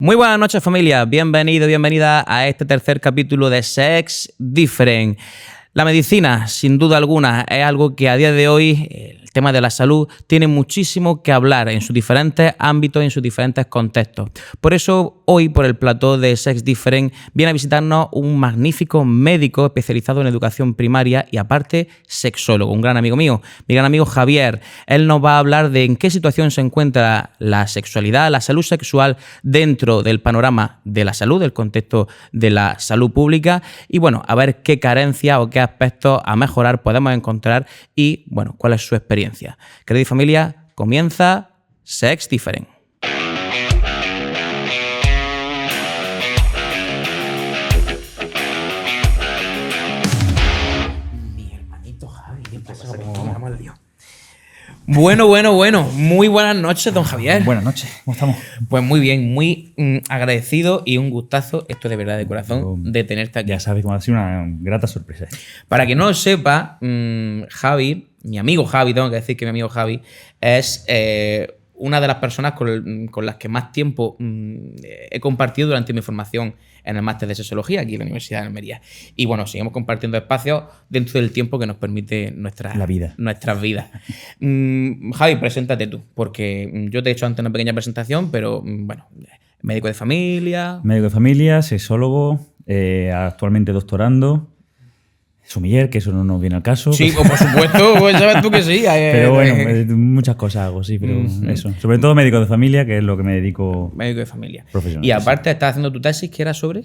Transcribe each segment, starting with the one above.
Muy buenas noches, familia. Bienvenido, bienvenida a este tercer capítulo de Sex Different. La medicina, sin duda alguna, es algo que a día de hoy, el tema de la salud, tiene muchísimo que hablar en sus diferentes ámbitos y en sus diferentes contextos. Por eso, hoy, por el plató de Sex Different, viene a visitarnos un magnífico médico especializado en educación primaria y, aparte, sexólogo, un gran amigo mío, mi gran amigo Javier. Él nos va a hablar de en qué situación se encuentra la sexualidad, la salud sexual dentro del panorama de la salud, del contexto de la salud pública y, bueno, a ver qué carencias o qué aspectos a mejorar podemos encontrar y, bueno, cuál es su experiencia. Querida familia, comienza Sex Different. Mi hermanito Javi, ¿qué pasa? Bueno. Muy buenas noches, don Javier. Buenas noches, ¿cómo estamos? Pues muy bien, muy agradecido y un gustazo, esto de verdad de corazón, de tenerte aquí. Ya sabes cómo ha sido una grata sorpresa. Para quien no lo sepa, Javi, mi amigo Javi, tengo que decir que mi amigo Javi es una de las personas con las que más tiempo he compartido durante mi formación en el máster de sexología aquí en la Universidad de Almería. Y bueno, seguimos compartiendo espacios dentro del tiempo que nos permite nuestras vidas. Javi, preséntate tú, porque yo te he hecho antes una pequeña presentación, pero bueno, médico de familia. Médico de familia, sexólogo, actualmente doctorando. Sumiller, que eso no nos viene al caso. Sí, pues por supuesto, pues sabes tú que sí. Pero bueno, muchas cosas hago, sí, pero eso. Sobre todo médico de familia, que es lo que me dedico. Médico de familia. Profesional. Y aparte, estás haciendo tu tesis, que era sobre.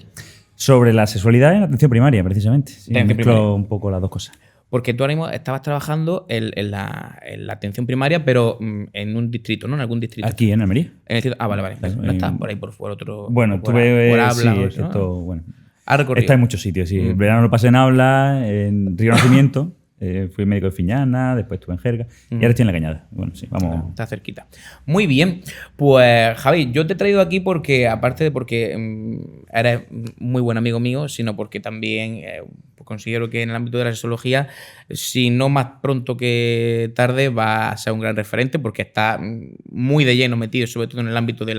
Sobre la sexualidad en atención primaria, precisamente. Sí, mezclo un poco las dos cosas. Porque tú ahora mismo estabas trabajando en la atención primaria, pero en un distrito, ¿no? En algún distrito. Aquí, en Almería. Vale. ¿No estás por ahí, por otro? Bueno, tuve. Por habla, sí, excepto, ¿no? Bueno. Está en muchos sitios, sí. El verano lo pasé en Habla, en Río Nacimiento. Fui médico de Fiñana, después estuve en Jerga y ahora estoy en La Cañada. Bueno, sí, vamos. Está cerquita. Muy bien. Pues, Javi, yo te he traído aquí porque, aparte de porque eres muy buen amigo mío, sino porque también considero que en el ámbito de la sexología, si no más pronto que tarde, va a ser un gran referente porque está muy de lleno metido, sobre todo en el ámbito de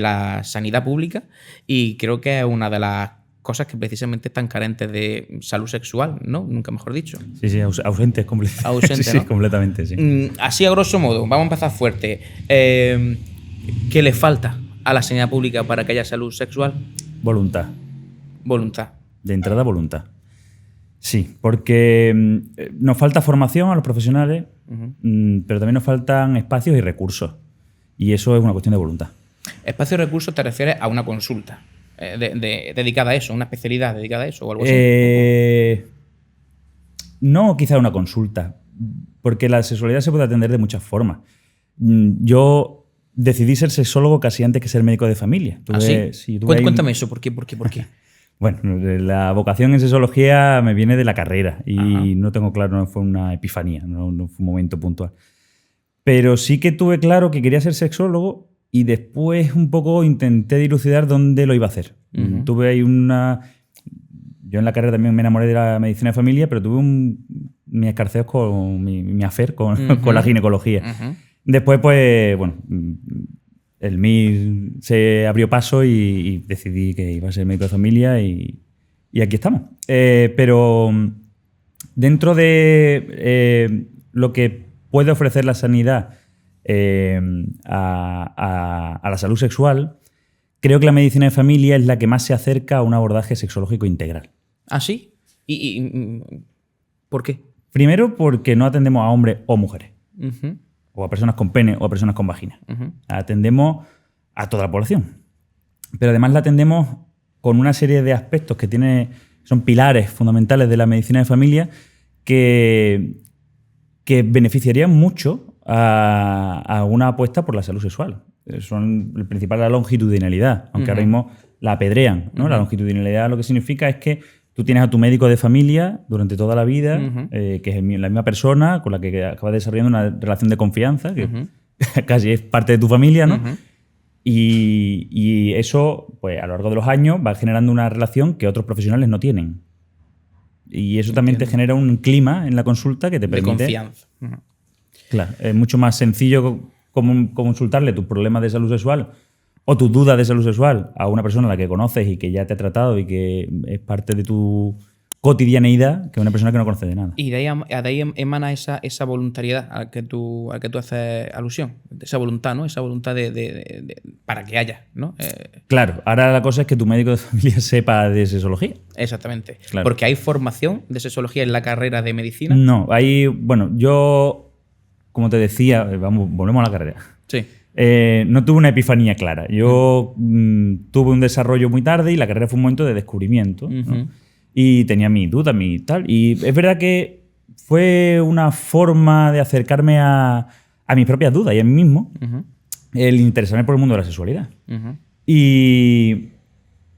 la sanidad pública, y creo que es una de las cosas que precisamente están carentes de salud sexual, ¿no? Nunca mejor dicho. Sí, ausentes completamente. Ausente, ¿no? Sí, completamente, sí. Así a grosso modo, vamos a empezar fuerte. ¿Qué le falta a la sanidad pública para que haya salud sexual? Voluntad. Voluntad. De entrada, voluntad. Sí, porque nos falta formación a los profesionales, pero también nos faltan espacios y recursos. Y eso es una cuestión de voluntad. Espacios y recursos te refieres a una consulta dedicada a eso, una especialidad dedicada a eso o algo así. No, quizá una consulta, porque la sexualidad se puede atender de muchas formas. Yo decidí ser sexólogo casi antes que ser médico de familia. Sí, cuéntame eso, ¿por qué? Bueno, la vocación en sexología me viene de la carrera y no tengo claro, no fue una epifanía, no fue un momento puntual. Pero sí que tuve claro que quería ser sexólogo. Y después un poco intenté dilucidar dónde lo iba a hacer. Tuve ahí Yo en la carrera también me enamoré de la medicina de familia, pero tuve mis escarceos con mi affair con la ginecología. Después, pues, bueno, el MIR se abrió paso y decidí que iba a ser médico de familia y aquí estamos. Pero dentro de lo que puede ofrecer la sanidad a la salud sexual, creo que la medicina de familia es la que más se acerca a un abordaje sexológico integral. ¿Ah, sí? ¿Y por qué? Primero, porque no atendemos a hombres o mujeres, o a personas con pene o a personas con vagina. Atendemos a toda la población. Pero además la atendemos con una serie de aspectos que son pilares fundamentales de la medicina de familia que beneficiarían mucho a una apuesta por la salud sexual. Son el principal, la longitudinalidad, aunque ahora mismo la apedrean, ¿no? La longitudinalidad lo que significa es que tú tienes a tu médico de familia durante toda la vida, que es la misma persona con la que acabas desarrollando una relación de confianza, que casi es parte de tu familia, ¿no? Y eso, pues a lo largo de los años, va generando una relación que otros profesionales no tienen. Y eso también te genera un clima en la consulta que te permite... De confianza. Claro, es mucho más sencillo consultarle tus problemas de salud sexual o tus dudas de salud sexual a una persona a la que conoces y que ya te ha tratado y que es parte de tu cotidianeidad, que una persona que no conoce de nada. Y de ahí emana esa voluntariedad a la que tú haces alusión. Esa voluntad, ¿no? Esa voluntad para que haya, ¿no? Claro, ahora la cosa es que tu médico de familia sepa de sexología. Exactamente. Claro. Porque hay formación de sexología en la carrera de medicina. No, bueno, yo, como te decía, volvemos a la carrera. Sí. No tuve una epifanía clara. Yo tuve un desarrollo muy tarde y la carrera fue un momento de descubrimiento, ¿no? Y tenía mis dudas, mi tal. Y es verdad que fue una forma de acercarme a mis propias dudas y a mí mismo, el interesarme por el mundo de la sexualidad. Y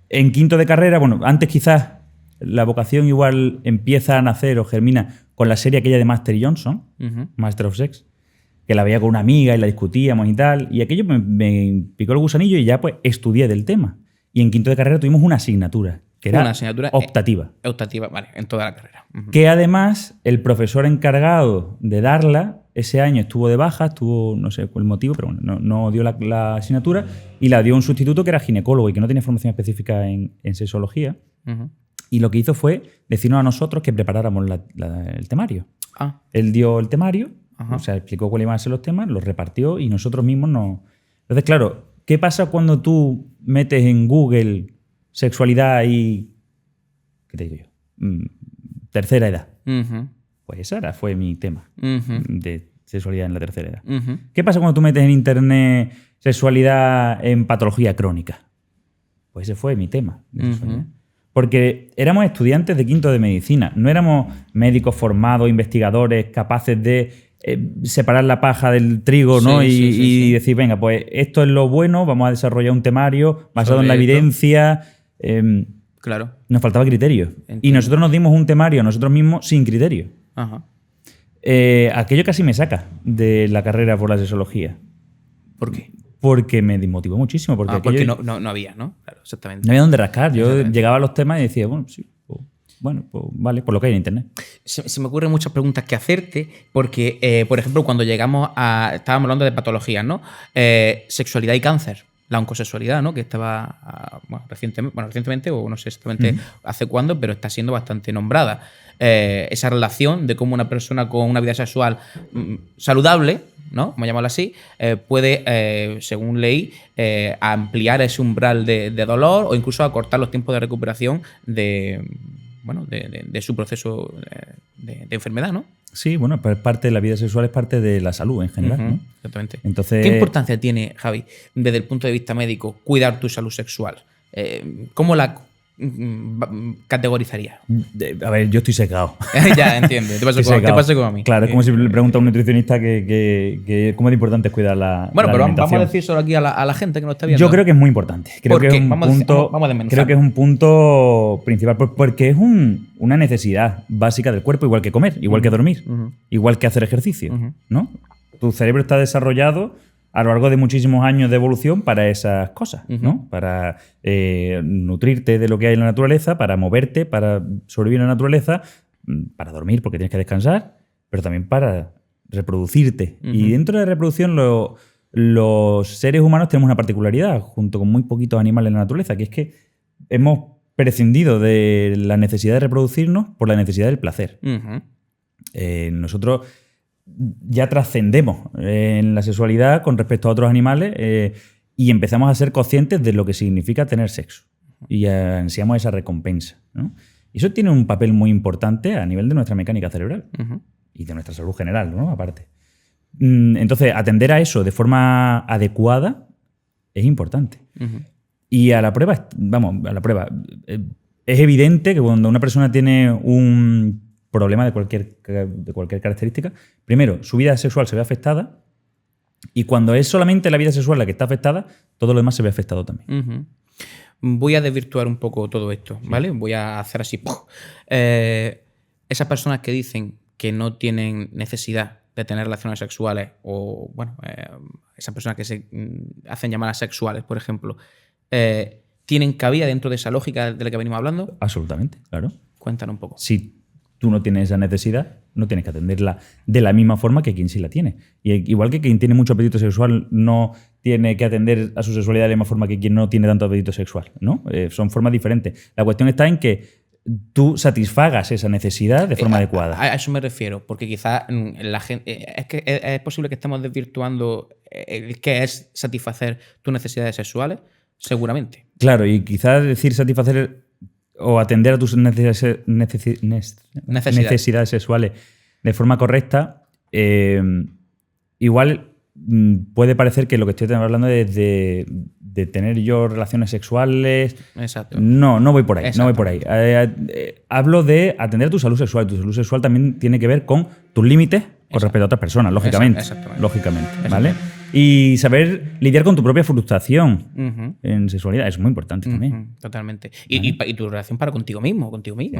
en quinto de carrera, bueno, antes quizás la vocación igual empieza a nacer o germina con la serie aquella de Master y Johnson, Master of Sex, que la veía con una amiga y la discutíamos y tal. Y aquello me picó el gusanillo y ya pues estudié del tema. Y en quinto de carrera tuvimos una asignatura que era una asignatura optativa. Optativa, vale, en toda la carrera. Que además el profesor encargado de darla ese año estuvo de baja, no sé el motivo, pero bueno, no dio la asignatura y la dio un sustituto que era ginecólogo y que no tenía formación específica en sexología. Y lo que hizo fue decirnos a nosotros que preparáramos el temario. Él dio el temario, o sea, explicó cuáles iban a ser los temas, los repartió y nosotros mismos nos... Entonces, claro, ¿qué pasa cuando tú metes en Google sexualidad y... ¿Qué te digo yo? Tercera edad. Pues esa fue mi tema de sexualidad en la tercera edad. ¿Qué pasa cuando tú metes en internet sexualidad en patología crónica? Pues ese fue mi tema de sexualidad. Porque éramos estudiantes de quinto de medicina, no éramos médicos formados, investigadores, capaces de separar la paja del trigo, ¿no? Y decir, venga, pues esto es lo bueno, vamos a desarrollar un temario basado en la evidencia. Claro. Nos faltaba criterio. Entiendo. Y nosotros nos dimos un temario a nosotros mismos sin criterio. Aquello casi me saca de la carrera por la sexología. ¿Por qué? Porque me desmotivó muchísimo. Porque no había, ¿no? Claro, exactamente. No había dónde rascar. Yo llegaba a los temas y decía, bueno, sí, pues vale, por lo que hay en internet. Se me ocurren muchas preguntas que hacerte, porque, por ejemplo, cuando llegamos estábamos hablando de patologías, ¿no? Sexualidad y cáncer. La oncosexualidad, ¿no? Que estaba recientemente, o no sé exactamente hace cuándo, pero está siendo bastante nombrada. Esa relación de cómo una persona con una vida sexual saludable, ¿no? Vamos a llamarlo así, puede, según ley, ampliar ese umbral de dolor o incluso acortar los tiempos de recuperación de su proceso de enfermedad, ¿no? Sí, bueno, pues parte de la vida sexual es parte de la salud en general, ¿no? Exactamente. Entonces, ¿qué importancia tiene, Javi, desde el punto de vista médico, cuidar tu salud sexual? ¿Cómo la categorizaría? A ver, yo estoy secado. Ya, entiendo. Te pasa como a mí. Claro, es como si le pregunta a un nutricionista que cómo de importante es cuidar la Bueno, la pero alimentación. vamos a decir solo aquí a la gente que nos está viendo. Yo creo que es muy importante. ¿Por qué? Vamos a desmenuzar. Creo que es un punto principal porque es una necesidad básica del cuerpo, igual que comer, igual que dormir, igual que hacer ejercicio, ¿no? Tu cerebro está desarrollado a lo largo de muchísimos años de evolución para esas cosas, ¿no? Para nutrirte de lo que hay en la naturaleza, para moverte, para sobrevivir en la naturaleza, para dormir porque tienes que descansar, pero también para reproducirte. Y dentro de la reproducción los seres humanos tenemos una particularidad, junto con muy poquitos animales en la naturaleza, que es que hemos prescindido de la necesidad de reproducirnos por la necesidad del placer. Nosotros ya trascendemos en la sexualidad con respecto a otros animales y empezamos a ser conscientes de lo que significa tener sexo y ansiamos esa recompensa, ¿no? Y eso tiene un papel muy importante a nivel de nuestra mecánica cerebral y de nuestra salud general, ¿no? Aparte. Entonces, atender a eso de forma adecuada es importante. Y a la prueba, es evidente que cuando una persona tiene un problema de cualquier característica, primero, su vida sexual se ve afectada y cuando es solamente la vida sexual la que está afectada, todo lo demás se ve afectado también. Voy a desvirtuar un poco todo esto, ¿vale? Voy a hacer así. Esas personas que dicen que no tienen necesidad de tener relaciones sexuales o, esas personas que se hacen llamar asexuales, por ejemplo, ¿tienen cabida dentro de esa lógica de la que venimos hablando? Absolutamente, claro. Cuéntanos un poco. Si tú no tienes esa necesidad, no tienes que atenderla de la misma forma que quien sí la tiene. Y igual que quien tiene mucho apetito sexual no tiene que atender a su sexualidad de la misma forma que quien no tiene tanto apetito sexual, ¿no? Son formas diferentes. La cuestión está en que tú satisfagas esa necesidad de forma adecuada. A eso me refiero, porque quizás la gente, es posible que estemos desvirtuando qué es satisfacer tus necesidades sexuales, seguramente. Claro, y quizás decir satisfacer o atender a tus necesidades sexuales de forma correcta, igual puede parecer que lo que estoy hablando es de tener yo relaciones sexuales. Exacto. No voy por ahí. No voy por ahí. Hablo de atender a tu salud sexual. Tu salud sexual también tiene que ver con tus límites con respecto a otras personas, lógicamente. Lógicamente, ¿vale? Y saber lidiar con tu propia frustración en sexualidad es muy importante también. Totalmente. Y tu relación para contigo misma,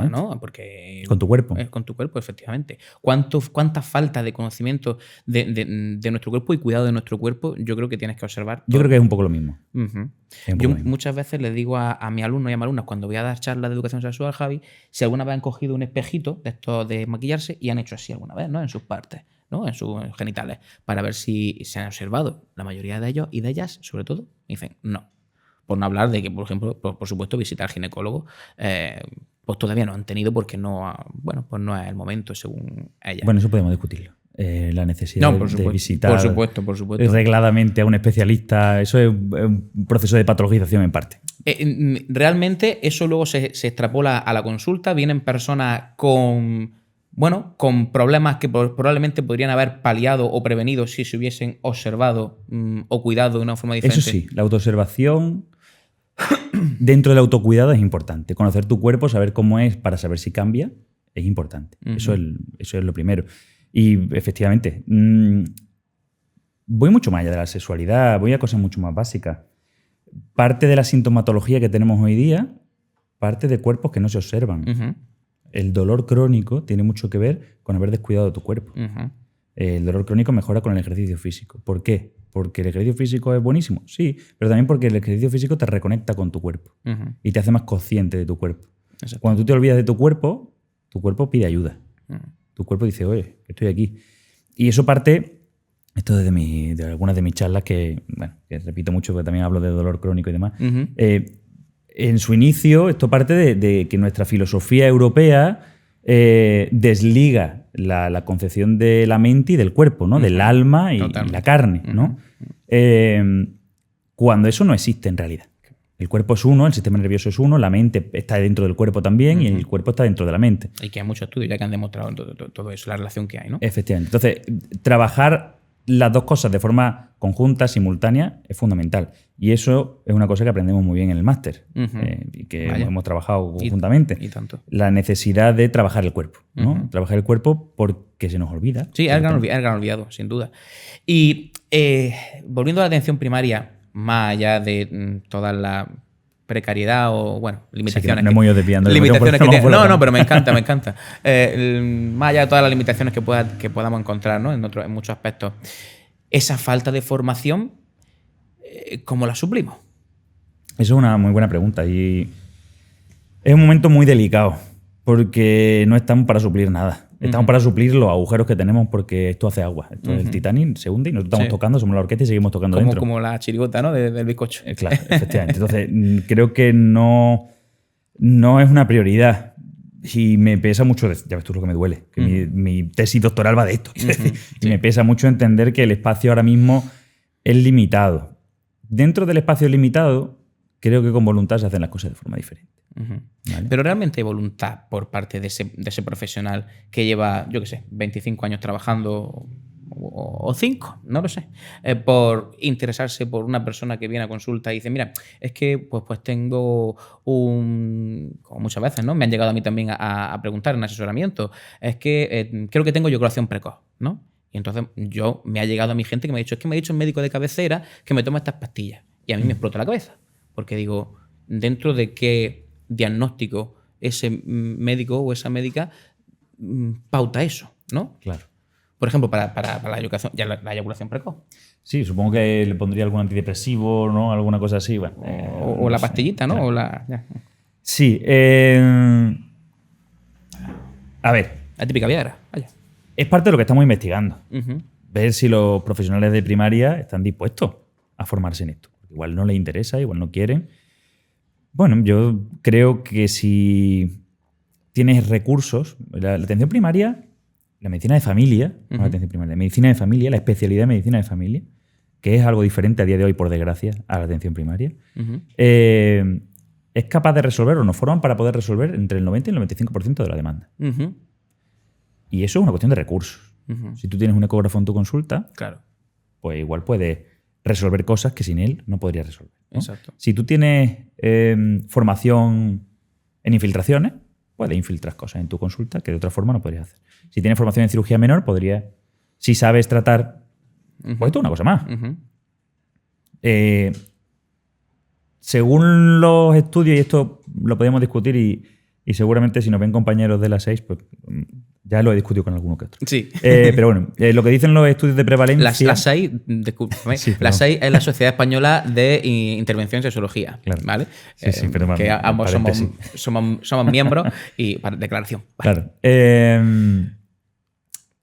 ¿no? Porque con tu cuerpo. Con tu cuerpo, efectivamente. ¿Cuánta falta de conocimiento de nuestro cuerpo y cuidado de nuestro cuerpo yo creo que tienes que observar? Yo creo que es un poco lo mismo. Yo muchas veces les digo a mis alumnos y a mis alumnas cuando voy a dar charlas de educación sexual, Javi, si alguna vez han cogido un espejito de estos de maquillarse y han hecho así alguna vez, ¿no? En sus partes, ¿no? En sus genitales, para ver si se han observado. La mayoría de ellos y de ellas, sobre todo, dicen no. Por no hablar de que, por ejemplo, por supuesto, visitar al ginecólogo, pues todavía no han tenido porque no, pues no es el momento, según ellas. Bueno, eso podemos discutirlo. La necesidad de visitar por supuesto. regladamente a un especialista, eso es un proceso de patologización en parte. Realmente eso luego se extrapola a la consulta. Vienen personas con problemas que probablemente podrían haber paliado o prevenido si se hubiesen observado o cuidado de una forma diferente. Eso sí, la autoobservación dentro del autocuidado es importante. Conocer tu cuerpo, saber cómo es para saber si cambia, es importante. Eso es lo primero. Y efectivamente, voy mucho más allá de la sexualidad, voy a cosas mucho más básicas. Parte de la sintomatología que tenemos hoy día, parte de cuerpos que no se observan. El dolor crónico tiene mucho que ver con haber descuidado tu cuerpo. El dolor crónico mejora con el ejercicio físico. ¿Por qué? ¿Porque el ejercicio físico es buenísimo? Sí, pero también porque el ejercicio físico te reconecta con tu cuerpo y te hace más consciente de tu cuerpo. Exacto. Cuando tú te olvidas de tu cuerpo pide ayuda. Tu cuerpo dice, oye, estoy aquí. Y eso parte, esto de algunas de mis charlas, que repito mucho porque también hablo de dolor crónico y demás. En su inicio, esto parte de que nuestra filosofía europea desliga la concepción de la mente y del cuerpo, ¿no? Del alma y la carne, ¿no? Cuando eso no existe en realidad. El cuerpo es uno, el sistema nervioso es uno, la mente está dentro del cuerpo también y el cuerpo está dentro de la mente. Y que hay muchos estudios ya que han demostrado todo eso, la relación que hay, ¿no? Efectivamente. Entonces, trabajar las dos cosas de forma conjunta, simultánea, es fundamental. Y eso es una cosa que aprendemos muy bien en el máster y que hemos trabajado conjuntamente. Y tanto. La necesidad de trabajar el cuerpo, ¿no? Trabajar el cuerpo porque se nos olvida. Sí, es el gran olvidado, sin duda. Y volviendo a la atención primaria, más allá de toda la precariedad o, limitaciones. Sí, no hemos desviando. Limitaciones que tiene. No, pero me encanta. Más allá de todas las limitaciones que podamos encontrar, ¿no? En muchos aspectos. Esa falta de formación, ¿cómo la suplimos? Eso es una muy buena pregunta y es un momento muy delicado porque no estamos para suplir nada. Estamos para suplir los agujeros que tenemos porque esto hace agua. Esto el Titanic se hunde y nosotros estamos tocando, somos la orquesta y seguimos tocando dentro. Como la chirigota, ¿no? Del bizcocho. Claro, efectivamente. Entonces, creo que no es una prioridad. Y me pesa mucho, ya ves tú lo que me duele, que mi tesis doctoral va de esto. Y me pesa mucho entender que el espacio ahora mismo es limitado. Dentro del espacio limitado, creo que con voluntad se hacen las cosas de forma diferente. ¿Vale? Pero realmente hay voluntad por parte de ese profesional que lleva, 25 años trabajando o 5, no lo sé, por interesarse por una persona que viene a consulta y dice, mira, es que pues tengo como muchas veces, ¿no? Me han llegado a mí también a preguntar en asesoramiento, es que creo que tengo eyaculación precoz, ¿no? Y entonces me ha llegado a mi gente que me ha dicho, es que me ha dicho el médico de cabecera que me toma estas pastillas. Y a mí me explota la cabeza, porque digo, ¿dentro de qué diagnóstico ese médico o esa médica pauta eso, ¿no? Claro. Por ejemplo, para la eyaculación precoz. Sí, supongo que le pondría algún antidepresivo, ¿no? Alguna cosa así. Bueno, o la pastillita, ¿no? Claro. O la, ya. Sí. A ver. La típica Viagra, vaya. Es parte de lo que estamos investigando. Ujú. Ver si los profesionales de primaria están dispuestos a formarse en esto. Igual no les interesa, igual no quieren. Bueno, yo creo que si tienes recursos, la atención primaria, la medicina de familia, no la atención primaria, la medicina de familia, la especialidad de medicina de familia, que es algo diferente a día de hoy, por desgracia, a la atención primaria, es capaz de resolver o nos forman para poder resolver entre el 90 y el 95% de la demanda. Y eso es una cuestión de recursos. Si tú tienes un ecógrafo en tu consulta, claro, pues igual puedes resolver cosas que sin él no podrías resolver, ¿no? Exacto. Si tú tienes formación en infiltraciones, puedes infiltrar cosas en tu consulta que de otra forma no podrías hacer. Si tienes formación en cirugía menor, podrías, si sabes tratar, pues esto es una cosa más. Según los estudios, y esto lo podemos discutir y seguramente si nos ven compañeros de la 6, pues ya lo he discutido con alguno que otro. Sí. Pero bueno, lo que dicen los estudios de prevalencia... La SAI, discúlpame, Sí, la SAI es la Sociedad Española de Intervención en Sexología, Claro. ¿vale? Sí, pero que ambos paréntesis. somos miembros y para declaración. Vale. Claro.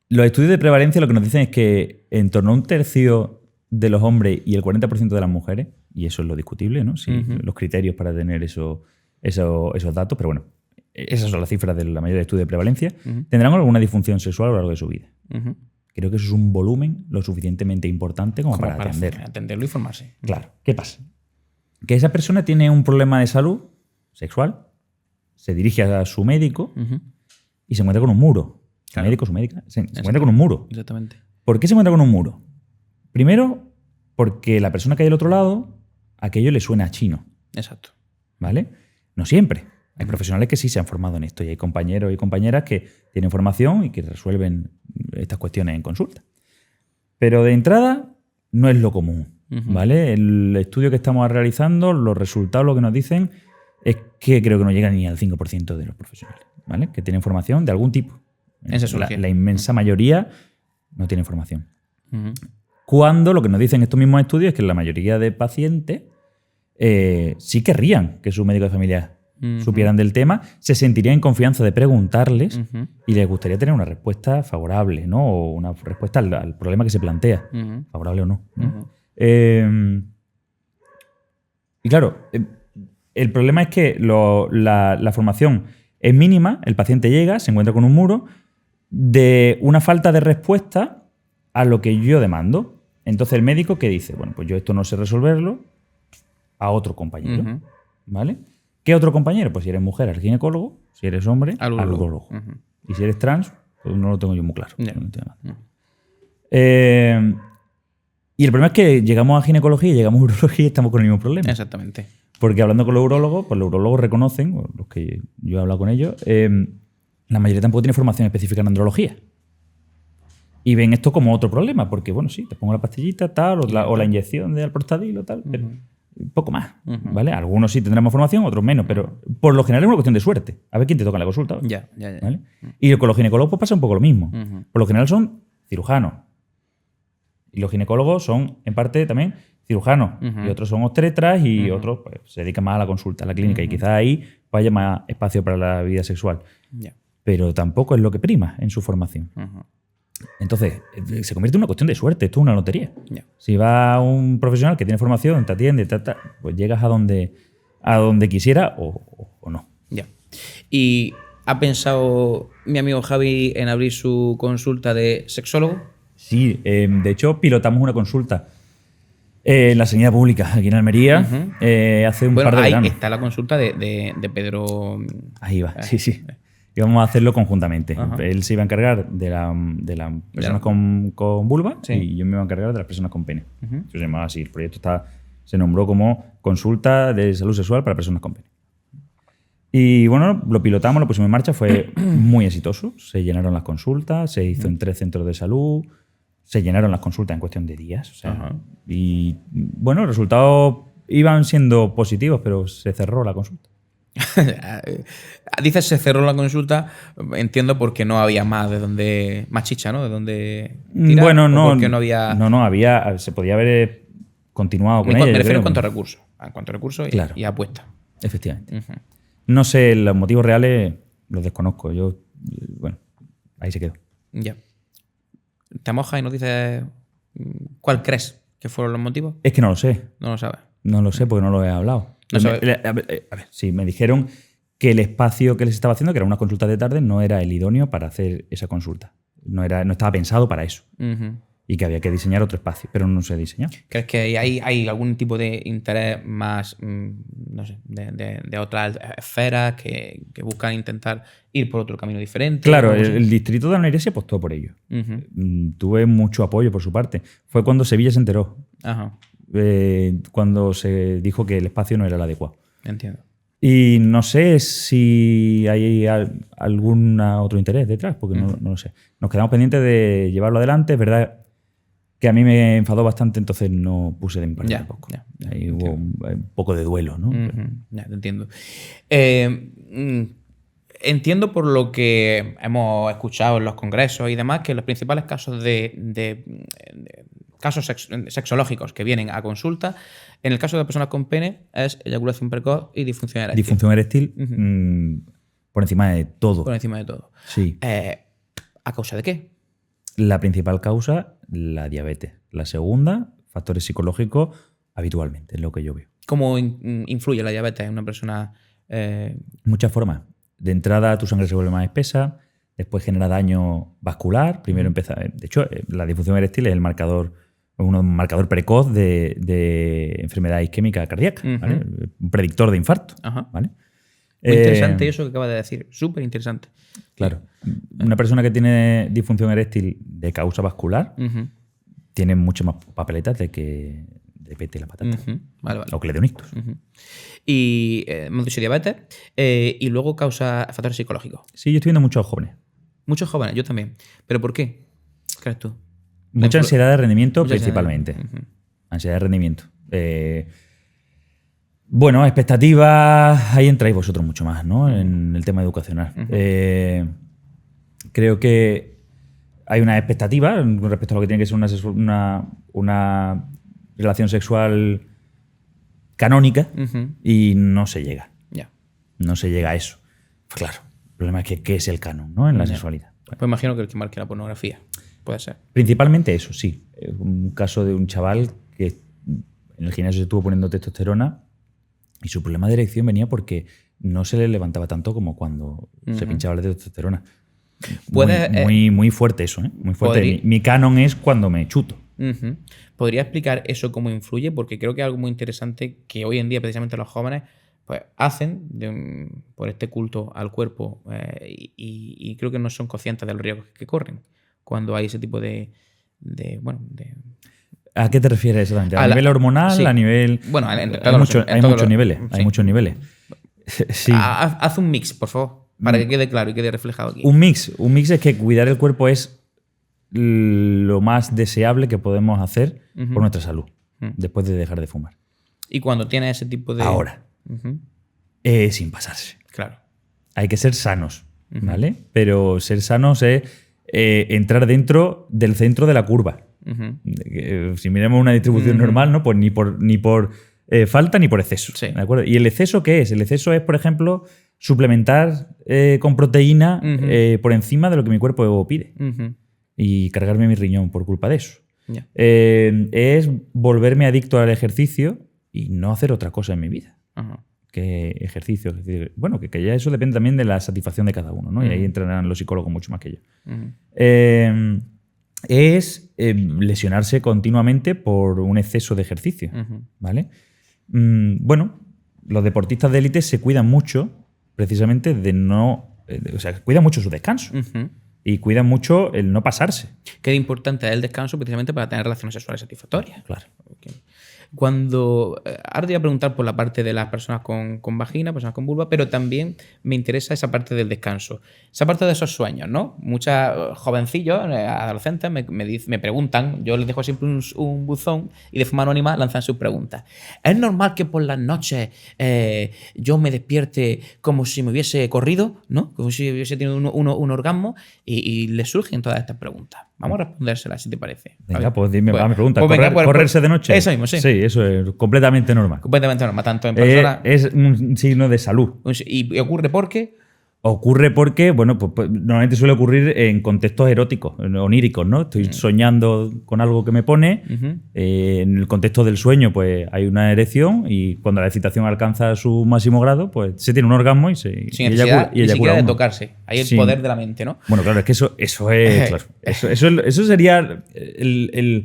Los estudios de prevalencia lo que nos dicen es que en torno a un tercio de los hombres y el 40% de las mujeres, y eso es lo discutible, ¿no? Sí, los criterios para tener esos datos, pero bueno, esas son las cifras de la mayoría de estudios de prevalencia, tendrán alguna disfunción sexual a lo largo de su vida. Creo que eso es un volumen lo suficientemente importante como para atenderlo. Atenderlo y formarse. Claro. ¿Qué pasa? Que esa persona tiene un problema de salud sexual, se dirige a su médico y se encuentra con un muro. Su médico, su médica, se encuentra con un muro. Exactamente. ¿Por qué se encuentra con un muro? Primero, porque la persona que hay al otro lado, aquello le suena a chino. Exacto. ¿Vale? No siempre. Hay profesionales que sí se han formado en esto y hay compañeros y compañeras que tienen formación y que resuelven estas cuestiones en consulta. Pero de entrada no es lo común, ¿vale? El estudio que estamos realizando, los resultados lo que nos dicen es que creo que no llega ni al 5% de los profesionales, ¿vale? Que tienen formación de algún tipo. La inmensa mayoría no tienen formación. Cuando lo que nos dicen estos mismos estudios es que la mayoría de pacientes sí querrían que su médico de familia supieran del tema, se sentirían en confianza de preguntarles y les gustaría tener una respuesta favorable, ¿no? O una respuesta al problema que se plantea, favorable o no. Y claro, el problema es que la formación es mínima, el paciente llega, se encuentra con un muro de una falta de respuesta a lo que yo demando. Entonces el médico, ¿qué dice? Bueno, pues yo esto no sé resolverlo, a otro compañero, ¿vale? ¿Qué otro compañero? Pues si eres mujer, al ginecólogo, si eres hombre, al urólogo. Y si eres trans, pues no lo tengo yo muy claro. Y el problema es que llegamos a ginecología y llegamos a urología y estamos con el mismo problema. Exactamente. Porque hablando con los urólogos, pues los urólogos reconocen, o los que yo he hablado con ellos, la mayoría tampoco tiene formación específica en andrología. Y ven esto como otro problema, porque bueno, sí, te pongo la pastillita, tal, o la inyección de alprostadil o tal, pero poco más, ¿vale? Algunos sí tendrán más formación, otros menos, pero por lo general es una cuestión de suerte. A ver quién te toca en la consulta. Ya. ¿Vale? Y con los ginecólogos pues pasa un poco lo mismo. Por lo general son cirujanos. Y los ginecólogos son, en parte, también cirujanos. Y otros son obstetras y otros pues, se dedican más a la consulta, a la clínica. Y quizás ahí haya más espacio para la vida sexual. Pero tampoco es lo que prima en su formación. Entonces, se convierte en una cuestión de suerte. Esto es una lotería. Si va un profesional que tiene formación, te atiende, pues llegas a donde quisiera o no. Ya. ¿Y ha pensado mi amigo Javi en abrir su consulta de sexólogo? Sí, de hecho pilotamos una consulta en la sanidad pública aquí en Almería hace un par de veranos. Ahí está la consulta de Pedro. Ahí va, sí. Y vamos a hacerlo conjuntamente. Él se iba a encargar de las personas con vulva y yo me iba a encargar de las personas con pene. Eso se llamaba así. El proyecto se nombró como Consulta de Salud Sexual para Personas con Pene. Y bueno, lo pilotamos, lo pusimos en marcha, fue muy exitoso. Se llenaron las consultas, se hizo en 3 centros de salud, se llenaron las consultas en cuestión de días. O sea, y bueno, los resultados iban siendo positivos, pero se cerró la consulta. Dices se cerró la consulta, entiendo porque no había más chicha, ¿no? De donde tirar. Bueno, no, porque no había. Se podía haber continuado con ella. Me refiero en cuanto a recursos. En cuanto a recursos claro. y apuesta. Efectivamente. No sé, los motivos reales los desconozco. Yo bueno, ahí se quedó. Ya. ¿Te mojas y nos dices cuál crees que fueron los motivos? Es que no lo sé. No lo sabes. No lo sé porque no lo he hablado. No sabes. A ver, sí, me dijeron que el espacio que les estaba haciendo, que era una consulta de tarde, no era el idóneo para hacer esa consulta. No estaba pensado para eso. Ujú. Y que había que diseñar otro espacio, pero no se diseñó. ¿Crees que hay algún tipo de interés más, no sé, de otras esferas que buscan intentar ir por otro camino diferente? Claro, ¿O el distrito de Almería se apostó por ello. Tuve mucho apoyo por su parte. Fue cuando Sevilla se enteró. Ajá, Cuando se dijo que el espacio no era el adecuado. entiendo. Y no sé si hay algún otro interés detrás, porque no lo sé. Nos quedamos pendientes de llevarlo adelante. Es verdad que a mí me enfadó bastante, entonces no puse de mi parte tampoco. Ahí hubo un poco de duelo, ¿no? Ya, te entiendo. Entiendo por lo que hemos escuchado en los congresos y demás que los principales casos de casos sexológicos que vienen a consulta, en el caso de personas con pene, es eyaculación precoz y disfunción eréctil. Disfunción eréctil por encima de todo. Por encima de todo. Sí. ¿A causa de qué? La principal causa, la diabetes. La segunda, factores psicológicos, habitualmente, es lo que yo veo. ¿Cómo influye la diabetes en una persona? Muchas formas. De entrada, tu sangre se vuelve más espesa, después genera daño vascular. Primero empieza. De hecho, la disfunción eréctil es el marcador, un marcador precoz de enfermedad isquémica cardíaca, ¿vale? Un predictor de infarto. Ajá. ¿Vale? Muy interesante eso que acabas de decir. Súper interesante. Claro. Una persona que tiene disfunción eréctil de causa vascular tiene mucho más papeletas de que de pete la patata. Vale. O que le dé un ictus. Y hemos dicho diabetes y luego causa factores psicológicos. Sí, yo estoy viendo muchos jóvenes. Muchos jóvenes, yo también. ¿Pero por qué? ¿Qué crees tú? Mucha ansiedad de rendimiento principalmente. Ansiedad de rendimiento. Bueno, expectativas, ahí entráis vosotros mucho más, ¿no? En el tema educacional. Creo que hay una expectativa con respecto a lo que tiene que ser una relación sexual canónica y no se llega. No se llega a eso. Pues claro, el problema es que ¿qué es el canon, ¿no? En la sexualidad. Bueno. Pues imagino que el que marque la pornografía. Puede ser. Principalmente eso, sí. Un caso de un chaval que en el gimnasio se estuvo poniendo testosterona y su problema de erección venía porque no se le levantaba tanto como cuando se pinchaba la testosterona. Muy fuerte eso, ¿eh? Muy fuerte. Mi canon es cuando me chuto. ¿Podría explicar eso cómo influye? Porque creo que es algo muy interesante que hoy en día precisamente los jóvenes pues hacen por este culto al cuerpo y creo que no son conscientes de los riesgos que corren cuando hay ese tipo de ¿A qué te refieres exactamente? ¿A nivel hormonal? Sí. ¿A nivel...? Bueno, hay muchos niveles. Sí. Hay muchos niveles. Sí. Haz un mix, por favor, para que quede claro y quede reflejado aquí. Un mix es que cuidar el cuerpo es lo más deseable que podemos hacer por nuestra salud, después de dejar de fumar. ¿Y cuando tienes ese tipo de...? Ahora. Sin pasarse. Claro. Hay que ser sanos, ¿vale? Pero ser sanos es entrar dentro del centro de la curva. Si miramos una distribución normal, ¿no? Pues ni por falta ni por exceso. Sí. ¿De acuerdo? ¿Y el exceso qué es? El exceso es, por ejemplo, suplementar con proteína por encima de lo que mi cuerpo pide. Y cargarme mi riñón por culpa de eso. Yeah. Es volverme adicto al ejercicio y no hacer otra cosa en mi vida. Que ejercicio. Es decir, bueno, que ya eso depende también de la satisfacción de cada uno, ¿no? Y ahí entrarán los psicólogos mucho más que yo. Es lesionarse continuamente por un exceso de ejercicio, ¿vale? Bueno, los deportistas de élite se cuidan mucho precisamente de no... o sea, cuidan mucho su descanso. Y cuidan mucho el no pasarse. Qué importante es el descanso precisamente para tener relaciones sexuales satisfactorias. Claro. Okay. Cuando... Ahora te voy a preguntar por la parte de las personas con vagina, personas con vulva, pero también me interesa esa parte del descanso. Esa parte de esos sueños, ¿no? Muchos jovencillos, adolescentes, me preguntan, yo les dejo siempre un buzón y de forma anónima lanzan sus preguntas. ¿Es normal que por las noches yo me despierte como si me hubiese corrido, ¿no? Como si hubiese tenido un orgasmo y les surgen todas estas preguntas. Vamos a respondérselas, si te parece. Venga, pues dime, me pregunta. Pues venga, ¿Correrse de noche? Eso mismo, sí. Sí, eso es completamente normal. Completamente normal, tanto en persona... Es un signo de salud. Y ocurre porque... Ocurre porque, bueno, pues normalmente suele ocurrir en contextos eróticos, oníricos, ¿no? Estoy soñando con algo que me pone. En el contexto del sueño, pues hay una erección y cuando la excitación alcanza su máximo grado, pues se tiene un orgasmo y se Sin necesidad ni siquiera de uno. tocarse. Hay el poder de la mente, ¿no? Bueno, claro, es que eso es. Claro, eso sería el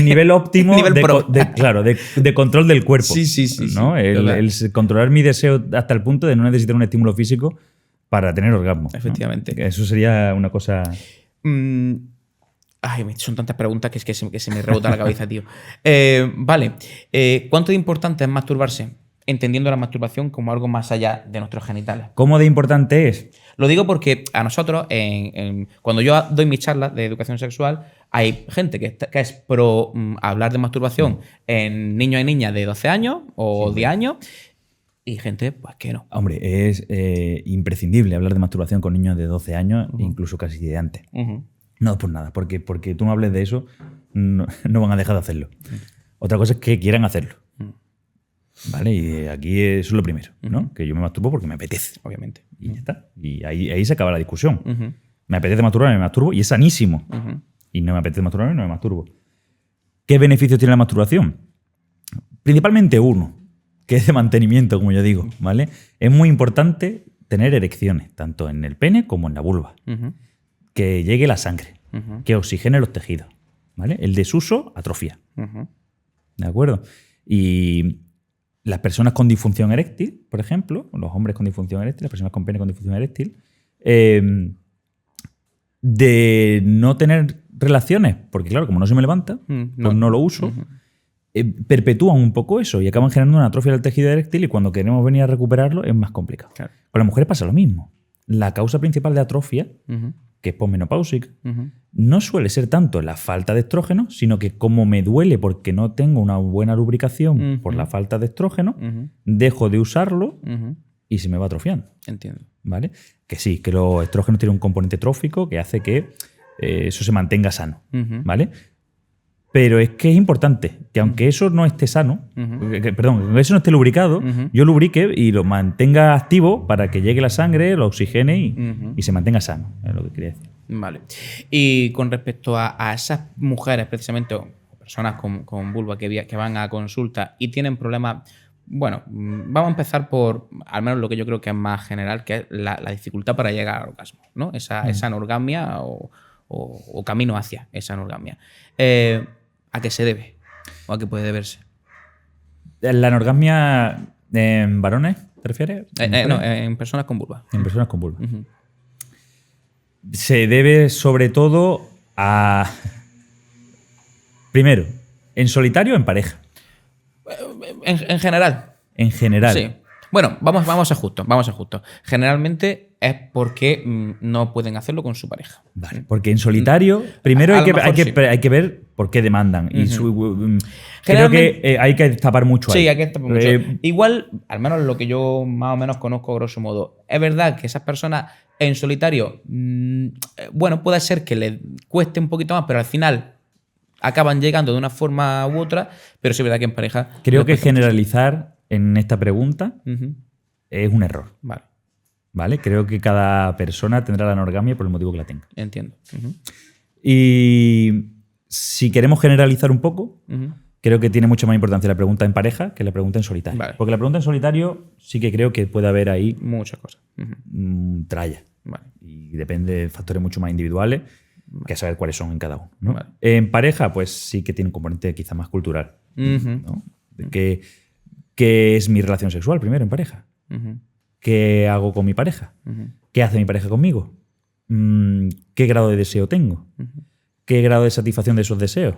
nivel óptimo de control del cuerpo. Sí. ¿no? El controlar mi deseo hasta el punto de no necesitar un estímulo físico para tener orgasmo. Efectivamente. ¿no? Eso sería una cosa. Ay, son tantas preguntas que se me rebota la cabeza, tío. Vale. ¿Cuánto de importante es masturbarse? Entendiendo la masturbación como algo más allá de nuestros genitales. ¿Cómo de importante es? Lo digo porque a nosotros, cuando yo doy mis charlas de educación sexual, hay gente que es pro hablar de masturbación en niños y niñas de 12 años o 10 años. Y gente, pues que no. Hombre, es imprescindible hablar de masturbación con niños de 12 años, incluso casi de antes. No por nada, porque tú no hables de eso, no van a dejar de hacerlo. Otra cosa es que quieran hacerlo. ¿Vale? Y aquí eso es lo primero, ¿no? Que yo me masturbo porque me apetece. Obviamente. Y ya está. Y ahí se acaba la discusión. Me apetece masturbarme, me masturbo y es sanísimo. Y no me apetece masturbarme, no me masturbo. ¿Qué beneficios tiene la masturbación? Principalmente uno, que es de mantenimiento, como yo digo, ¿vale? Es muy importante tener erecciones, tanto en el pene como en la vulva. Que llegue la sangre, que oxigene los tejidos, ¿vale? El desuso atrofia. ¿De acuerdo? Y las personas con disfunción eréctil, por ejemplo, los hombres con disfunción eréctil, las personas con pene con disfunción eréctil, de no tener relaciones, porque claro, como no se me levanta, pues no lo uso, perpetúan un poco eso y acaban generando una atrofia del tejido eréctil y cuando queremos venir a recuperarlo es más complicado. Claro. Con las mujeres pasa lo mismo. La causa principal de atrofia, que es posmenopáusica, no suele ser tanto la falta de estrógeno, sino que como me duele porque no tengo una buena lubricación por la falta de estrógeno, dejo de usarlo y se me va atrofiando. Entiendo. ¿Vale? Que sí, que los estrógenos tienen un componente trófico que hace que eso se mantenga sano. ¿Vale? Pero es que es importante que aunque eso no esté sano, perdón, que eso no esté lubricado, yo lubrique y lo mantenga activo para que llegue la sangre, lo oxigene y se mantenga sano, es lo que quería decir. Vale. Y con respecto a esas mujeres, precisamente, o personas con vulva que van a consulta y tienen problemas, bueno, vamos a empezar por, al menos lo que yo creo que es más general, que es la dificultad para llegar al orgasmo, ¿no? Esa anorgasmia o camino hacia esa anorgasmia. ¿A qué se debe? ¿O a qué puede deberse? ¿La anorgasmia en varones te refieres? No, en personas con vulva. En personas con vulva. Se debe sobre todo a... Primero, ¿en solitario o en pareja? En general. En general. Sí. Bueno, vamos a justo. Generalmente es porque no pueden hacerlo con su pareja. Vale, porque en solitario, primero hay que ver por qué demandan. Y creo que hay que tapar mucho ahí. Sí, hay que tapar mucho. Igual, al menos lo que yo más o menos conozco, grosso modo, es verdad que esas personas en solitario, bueno, puede ser que les cueste un poquito más, pero al final acaban llegando de una forma u otra, pero sí es verdad que en pareja... Creo que generalizar en esta pregunta es un error. Vale. Creo que cada persona tendrá la anorgasmia por el motivo que la tenga. Entiendo. Y si queremos generalizar un poco, creo que tiene mucha más importancia la pregunta en pareja que la pregunta en solitario. Vale. Porque la pregunta en solitario sí que creo que puede haber ahí muchas cosas. Tralla. Vale. Y depende de factores mucho más individuales que saber cuáles son en cada uno, ¿no? Vale. En pareja, pues sí que tiene un componente quizá más cultural. ¿No? ¿Qué es mi relación sexual primero en pareja? ¿Qué hago con mi pareja? ¿Qué hace mi pareja conmigo? ¿Qué grado de deseo tengo? ¿Qué grado de satisfacción de esos deseos?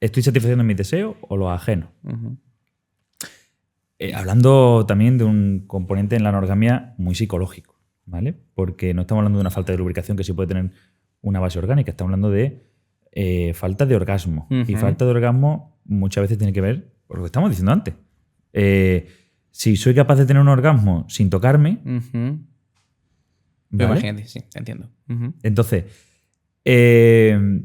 ¿Estoy satisfaciendo mis deseos o los ajenos? Hablando también de un componente en la anorgasmia muy psicológico, ¿vale? Porque no estamos hablando de una falta de lubricación que sí puede tener una base orgánica, estamos hablando de falta de orgasmo. Y falta de orgasmo muchas veces tiene que ver con lo que estamos diciendo antes. Si soy capaz de tener un orgasmo sin tocarme... ¿vale? Imagínate, sí, te entiendo. Entonces, de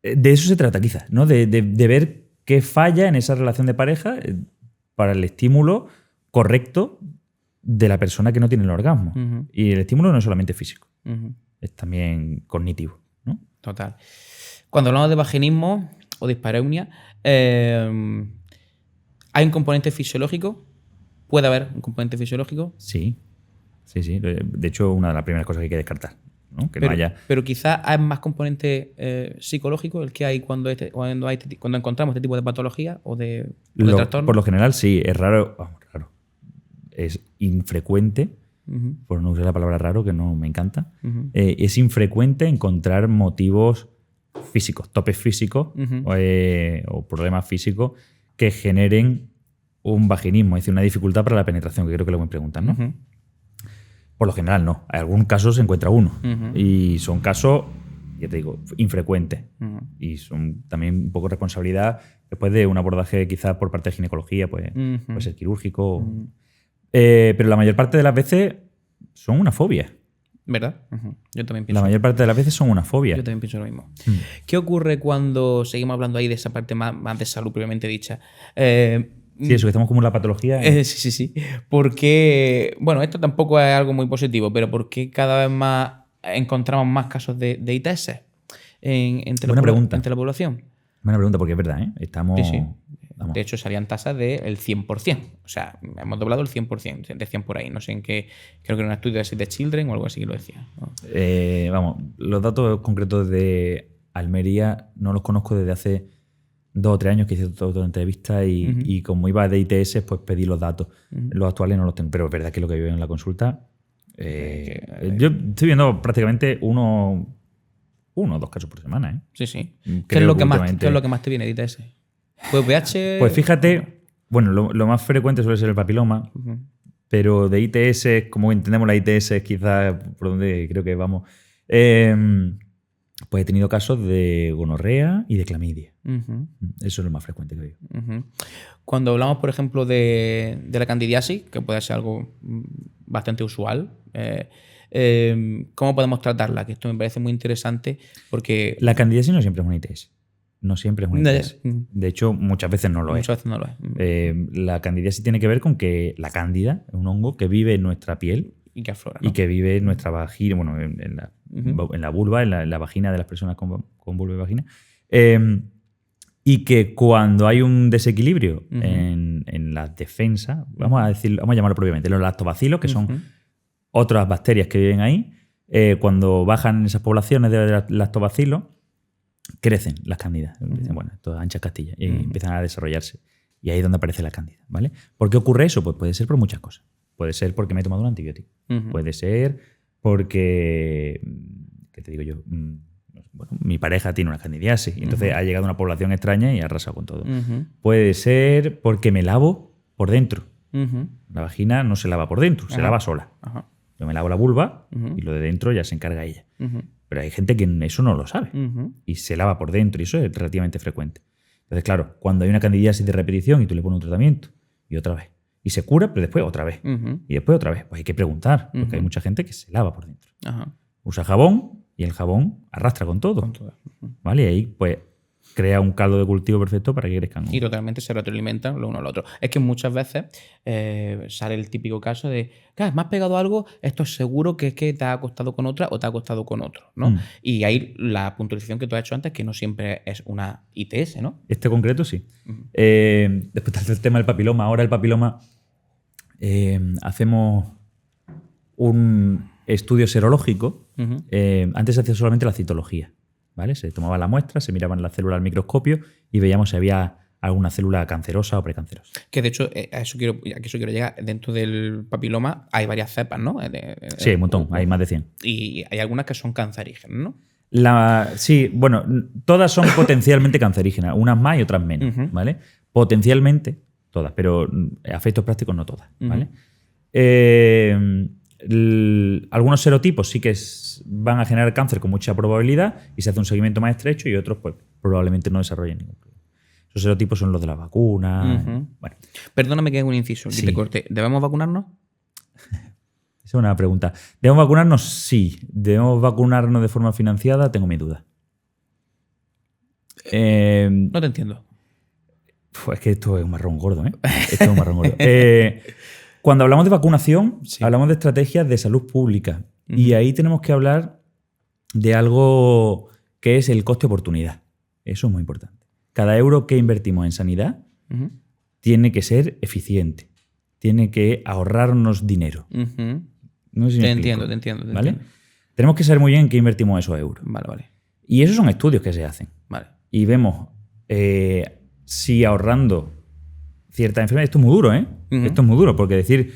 eso se trata quizás, ¿no? De ver qué falla en esa relación de pareja para el estímulo correcto de la persona que no tiene el orgasmo. Y el estímulo no es solamente físico, es también cognitivo, ¿no? Total. Cuando hablamos de vaginismo o dispareunia, ¿hay un componente fisiológico? ¿Puede haber un componente fisiológico? Sí. De hecho, una de las primeras cosas que hay que descartar, ¿no? Que no haya... Pero quizás hay más componente psicológico el que hay cuando encontramos este tipo de patología o de trastorno. Por lo general, sí. Es raro. Raro. Es infrecuente, por no usar la palabra raro, que no me encanta. Es infrecuente encontrar motivos físicos, topes físicos o problemas físicos que generen un vaginismo, es decir, una dificultad para la penetración, que creo que lo me preguntan, ¿no? Por lo general no. En algún caso se encuentra uno. Y son casos, ya te digo, infrecuentes. Y son también un poco responsabilidad después de un abordaje quizás por parte de ginecología, pues puede ser quirúrgico. Pero la mayor parte de las veces son una fobia. ¿Verdad? Yo también pienso. La mayor parte de las veces son una fobia. Yo también pienso lo mismo. ¿Qué ocurre cuando seguimos hablando ahí de esa parte más de salud propiamente dicha? Sí, eso que estamos como en la patología. Sí. Porque, bueno, esto tampoco es algo muy positivo, pero ¿por qué cada vez más encontramos más casos de ITS entre la población? Buena pregunta, porque es verdad, ¿eh? Estamos... Sí. De hecho, salían tasas del 100%. O sea, hemos doblado el 100%. Decían por ahí. No sé en qué. Creo que era un estudio de Save the Children o algo así que lo decía, ¿no? Los datos concretos de Almería no los conozco desde hace 2 o 3 años que hice otra entrevista y como iba de ITS, pues pedí los datos. Los actuales no los tengo, pero es verdad que lo que yo veo en la consulta... yo estoy viendo prácticamente uno o 2 casos por semana, ¿eh? Sí. ¿Qué es lo que más te viene de ITS? VPH... Pues fíjate, bueno, lo más frecuente suele ser el papiloma, pero de ITS, como entendemos la ITS, quizás por donde creo que vamos, pues he tenido casos de gonorrea y de clamidia. Eso es lo más frecuente que veo. Cuando hablamos, por ejemplo, de la candidiasis, que puede ser algo bastante usual, ¿cómo podemos tratarla? Que esto me parece muy interesante porque... La candidiasis no siempre es una ITS. No siempre es una ITS. De hecho, muchas veces no lo es. Muchas veces no lo es. La candidiasis tiene que ver con que la cándida es un hongo que vive en nuestra piel y que aflora, ¿no? Y que vive en nuestra vagina, bueno, en la vulva, en la vagina de las personas con vulva y vagina. Y que cuando hay un desequilibrio en la defensa, vamos a llamarlo propiamente, los lactobacilos, que son otras bacterias que viven ahí, cuando bajan esas poblaciones de lactobacilos, crecen las cándidas. Dicen, bueno, esto es anchas castillas. Y empiezan a desarrollarse. Y ahí es donde aparece la cándida, ¿vale? ¿Por qué ocurre eso? Pues puede ser por muchas cosas. Puede ser porque me he tomado un antibiótico. Puede ser porque, ¿qué te digo yo? Bueno, mi pareja tiene una candidiasis y entonces ha llegado una población extraña y ha arrasado con todo. Puede ser porque me lavo por dentro. La vagina no se lava por dentro, se lava sola. Yo me lavo la vulva y lo de dentro ya se encarga ella. Pero hay gente que eso no lo sabe y se lava por dentro y eso es relativamente frecuente. Entonces, claro, cuando hay una candidiasis de repetición y tú le pones un tratamiento y otra vez, y se cura, pero después otra vez, y después otra vez, pues hay que preguntar, porque hay mucha gente que se lava por dentro. Usa jabón y el jabón arrastra con todo. ¿Vale? Y ahí, pues, crea un caldo de cultivo perfecto para que crezcan. Y totalmente se retroalimentan lo uno al otro. Es que muchas veces sale el típico caso de, claro, me has pegado algo, esto es seguro que es que te ha acostado con otra o te ha acostado con otro, ¿no? Y ahí la puntualización que tú has hecho antes, que no siempre es una ITS, ¿no? Este concreto sí. Después está el tema del papiloma. Ahora el papiloma hacemos un estudio serológico. Antes se hacía solamente la citología. ¿Vale? Se tomaba la muestra, se miraban las células al microscopio y veíamos si había alguna célula cancerosa o precancerosa. Que de hecho, a eso quiero llegar. Dentro del papiloma hay varias cepas, ¿no? Sí, hay un montón, hay más de 100. Y hay algunas que son cancerígenas, ¿no? Sí, bueno, todas son potencialmente cancerígenas, unas más y otras menos, ¿vale? Potencialmente todas, pero a efectos prácticos no todas, ¿vale? Algunos serotipos sí que van a generar cáncer con mucha probabilidad y se hace un seguimiento más estrecho y otros pues probablemente no desarrollen ningún problema. Esos serotipos son los de las vacunas. Bueno. Perdóname que haga un inciso, que te corté. ¿Debemos vacunarnos? Esa es una pregunta. ¿Debemos vacunarnos? Sí. ¿Debemos vacunarnos de forma financiada? Tengo mi duda. No te entiendo. Es que esto es un marrón gordo, ¿eh? Esto es un marrón gordo. Cuando hablamos de vacunación, Sí. hablamos de estrategias de salud pública. Y ahí tenemos que hablar de algo que es el coste-oportunidad. Eso es muy importante. Cada euro que invertimos en sanidad Ujú. tiene que ser eficiente. Tiene que ahorrarnos dinero. Ujú. No sé si me Te explico, entiendo. ¿vale? entiendo. Tenemos que saber muy bien en qué invertimos esos euros. Vale. Y esos son estudios que se hacen. Vale. Y vemos si ahorrando cierta enfermedad. Esto es muy duro, ¿eh? Ujú. Esto es muy duro, porque decir,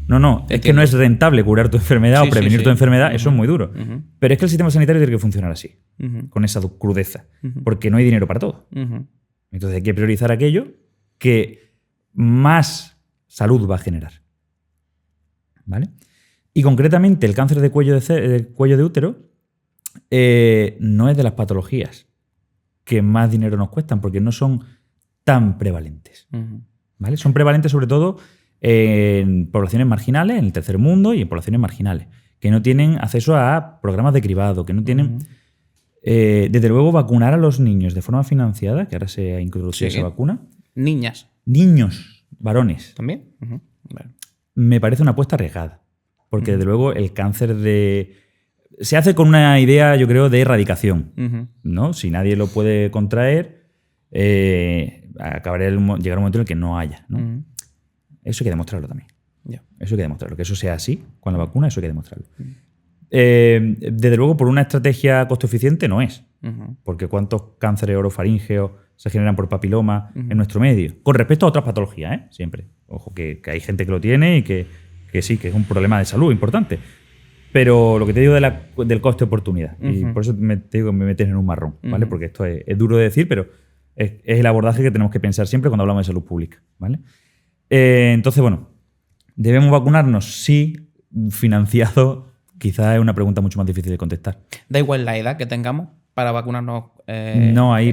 no, es que Entiendo. no es rentable curar tu enfermedad Sí, o prevenir sí. tu enfermedad, Ujú. eso es muy duro. Ujú. Pero es que el sistema sanitario tiene que funcionar así, Ujú. con esa crudeza, Ujú. porque no hay dinero para todo. Ujú. Entonces hay que priorizar aquello que más salud va a generar. ¿Vale? Y concretamente el cáncer de cuello de útero no es de las patologías que más dinero nos cuestan, porque no son tan prevalentes. Ujú. ¿Vale? Son prevalentes sobre todo en poblaciones marginales, en el tercer mundo y en poblaciones marginales, que no tienen acceso a programas de cribado, que no tienen... Ujú. Desde luego, vacunar a los niños de forma financiada, que ahora se ha introducido Sí. esa vacuna, Niñas. niños, varones, ¿También? Ujú. Vale. me parece una apuesta arriesgada. Porque desde luego el cáncer se hace con una idea, yo creo, de erradicación. Ujú. ¿No? Si nadie lo puede contraer, llegará un momento en el que no haya. ¿no? Ujú. Eso hay que demostrarlo también. Ya. Eso hay que demostrarlo. Que eso sea así con la vacuna, eso hay que demostrarlo. Desde luego, por una estrategia costo eficiente no es. Ujú. Porque cuántos cánceres orofaringeos se generan por papiloma en nuestro medio. Con respecto a otras patologías, ¿eh? Siempre. Ojo, que hay gente que lo tiene y que sí, que es un problema de salud importante. Pero lo que te digo del coste-oportunidad. Y Ujú. por eso te digo que me metes en un marrón, ¿vale? Ujú. Porque esto es duro de decir, pero es el abordaje que tenemos que pensar siempre cuando hablamos de salud pública, ¿vale? Entonces, bueno, ¿debemos vacunarnos? Sí. Financiado, quizás es una pregunta mucho más difícil de contestar. Da igual la edad que tengamos para vacunarnos. No, hay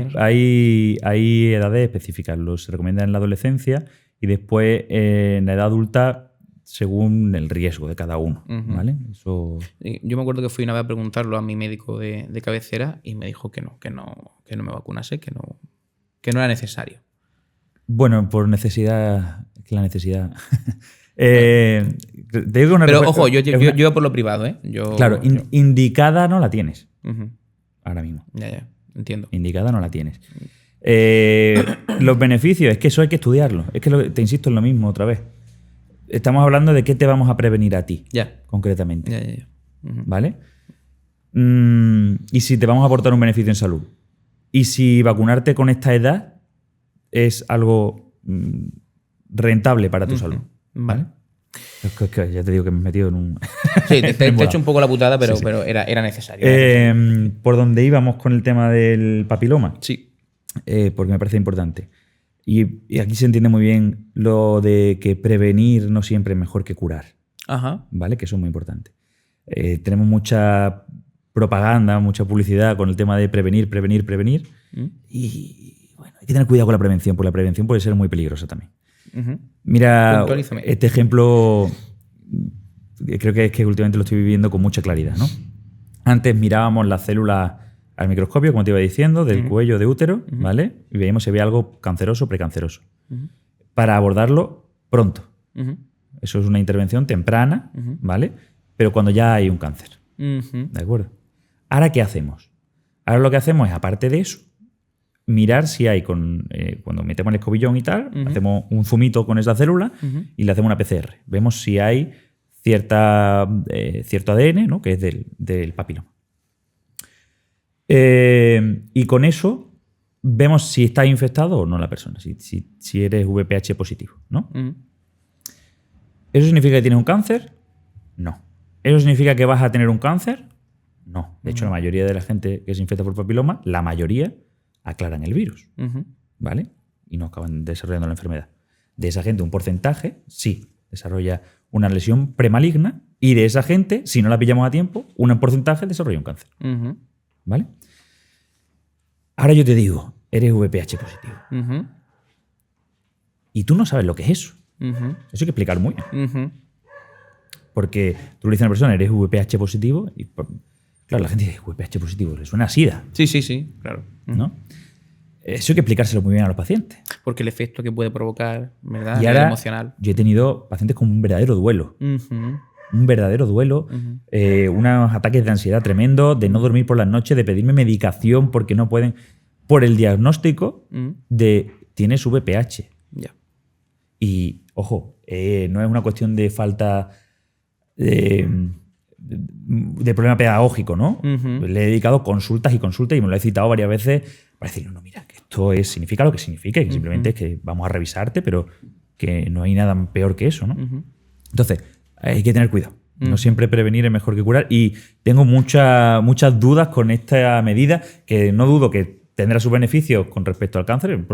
edades específicas. Se recomienda en la adolescencia y después en la edad adulta según el riesgo de cada uno. Ujú. ¿Vale? Eso... Yo me acuerdo que fui una vez a preguntarlo a mi médico de cabecera y me dijo que no me vacunase, que no era necesario. Bueno, por necesidad. Que la necesidad. Te digo una Pero respuesta- ojo, yo es una- iba por lo privado, ¿eh? Claro, indicada no la tienes Ujú. ahora mismo. Ya, entiendo. Indicada no la tienes. Los beneficios, es que eso hay que estudiarlo. Es que te insisto en lo mismo otra vez. Estamos hablando de qué te vamos a prevenir a ti, Ya. concretamente. Ya. Ujú. ¿Vale? Y si te vamos a aportar un beneficio en salud. Y si vacunarte con esta edad es algo rentable para tu salud. Vale. Es que ya te digo que me he metido en un... Sí, te he Embolado. hecho un poco la putada, pero, Sí. pero era necesario. Por donde íbamos con el tema del papiloma, Sí. porque me parece importante. Y aquí se entiende muy bien lo de que prevenir no siempre es mejor que curar, Ajá. ¿vale? Que eso es muy importante. Tenemos mucha propaganda, mucha publicidad con el tema de prevenir. Y bueno, hay que tener cuidado con la prevención, porque la prevención puede ser muy peligrosa también. Ujú. Mira, Puntualízame. este ejemplo creo que es que últimamente lo estoy viviendo con mucha claridad, ¿no? Antes mirábamos las células al microscopio, como te iba diciendo, del cuello de útero, ¿vale? Y veíamos si había algo canceroso o precanceroso. Para abordarlo pronto. Ujú. Eso es una intervención temprana, ¿vale? Pero cuando ya hay un cáncer, Ujú. ¿de acuerdo? Ahora, ¿qué hacemos? Ahora lo que hacemos es, aparte de eso, mirar si hay, cuando metemos el escobillón y tal, hacemos un zumito con esa célula y le hacemos una PCR. Vemos si hay cierto ADN, ¿no? Que es del papiloma. Y con eso vemos si está infectado o no la persona, si eres VPH positivo, ¿no? Ujú. ¿Eso significa que tienes un cáncer? No. ¿Eso significa que vas a tener un cáncer? No. De hecho, la mayoría de la gente que se infecta por papiloma, la mayoría aclaran el virus, Ujú. ¿vale? Y no acaban desarrollando la enfermedad. De esa gente, un porcentaje sí desarrolla una lesión premaligna y de esa gente, si no la pillamos a tiempo, un porcentaje desarrolla un cáncer, Ujú. ¿vale? Ahora yo te digo, eres VPH positivo Ujú. y tú no sabes lo que es eso. Ujú. Eso hay que explicar muy bien. Ujú. Porque tú le dices a una persona, eres VPH positivo, y claro, la gente dice, VPH positivo, le suena a SIDA, Sí, claro. ¿no? Eso hay que explicárselo muy bien a los pacientes. Porque el efecto que puede provocar, ¿verdad? Y A nivel ahora emocional. yo he tenido pacientes con un verdadero duelo. Un verdadero duelo, unos ataques de ansiedad tremendos, de no dormir por las noches, de pedirme medicación porque no pueden, por el diagnóstico de tienes VPH. Ya. Y, ojo, no es una cuestión de falta de problema pedagógico, ¿no? Le he dedicado consultas y consultas y me lo he citado varias veces para decirle, no, mira, que esto significa lo que significa, que simplemente es que vamos a revisarte, pero que no hay nada peor que eso, ¿no? Entonces, hay que tener cuidado. No siempre prevenir es mejor que curar. Y tengo muchas dudas con esta medida, que no dudo que tendrá sus beneficios con respecto al cáncer. Es